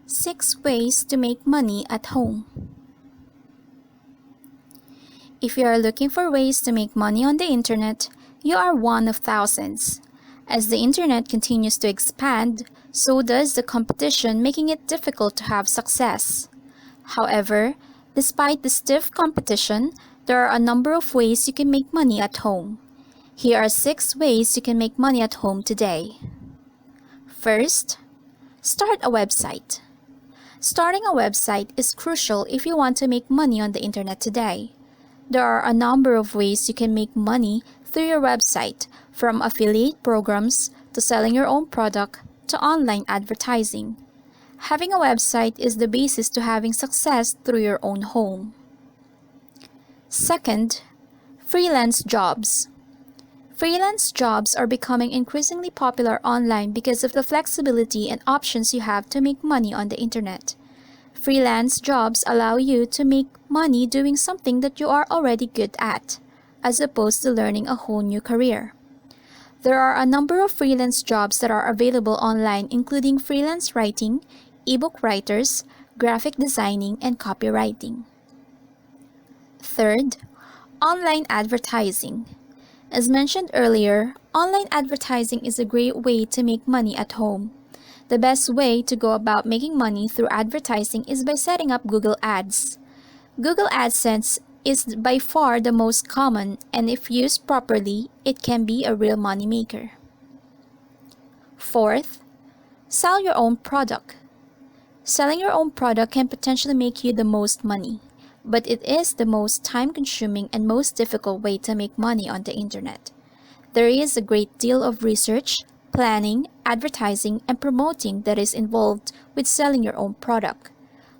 6 ways to make money at home. If you are looking for ways to make money on the internet, you are one of thousands. As the internet continues to expand, so does the competition, making it difficult to have success. However, despite the stiff competition, there are a number of ways you can make money at home. Here are 6 ways you can make money at home today. First, start a website. Starting a website is crucial if you want to make money on the internet today. There are a number of ways you can make money through your website, from affiliate programs to selling your own product to online advertising. Having a website is the basis to having success through your own home. Second, freelance jobs. Freelance jobs are becoming increasingly popular online because of the flexibility and options you have to make money on the internet. Freelance jobs allow you to make money doing something that you are already good at, as opposed to learning a whole new career. There are a number of freelance jobs that are available online, including freelance writing, ebook writers, graphic designing, and copywriting. Third, online advertising. As mentioned earlier, online advertising is a great way to make money at home. The best way to go about making money through advertising is by setting up Google Ads. Google AdSense is by far the most common, and if used properly, it can be a real money maker. Fourth, sell your own product. Selling your own product can potentially make you the most money, but it is the most time-consuming and most difficult way to make money on the internet. There is a great deal of research, planning, advertising, and promoting that is involved with selling your own product.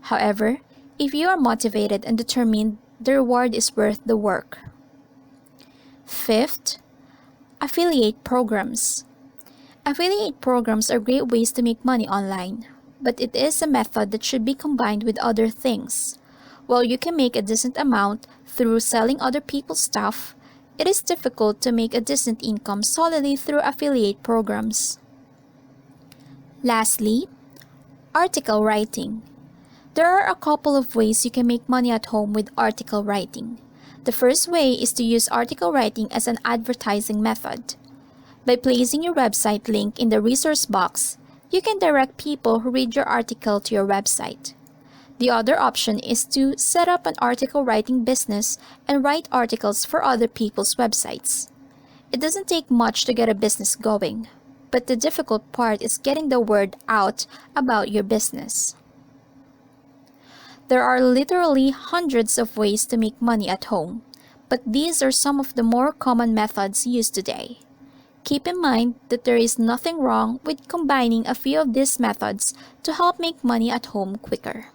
However, if you are motivated and determined, the reward is worth the work. Fifth, affiliate programs. Affiliate programs are great ways to make money online, but it is a method that should be combined with other things. While you can make a decent amount through selling other people's stuff, it is difficult to make a decent income solely through affiliate programs. Lastly, article writing. There are a couple of ways you can make money at home with article writing. The first way is to use article writing as an advertising method. By placing your website link in the resource box, you can direct people who read your article to your website. The other option is to set up an article writing business and write articles for other people's websites. It doesn't take much to get a business going, but the difficult part is getting the word out about your business. There are literally hundreds of ways to make money at home, but these are some of the more common methods used today. Keep in mind that there is nothing wrong with combining a few of these methods to help make money at home quicker.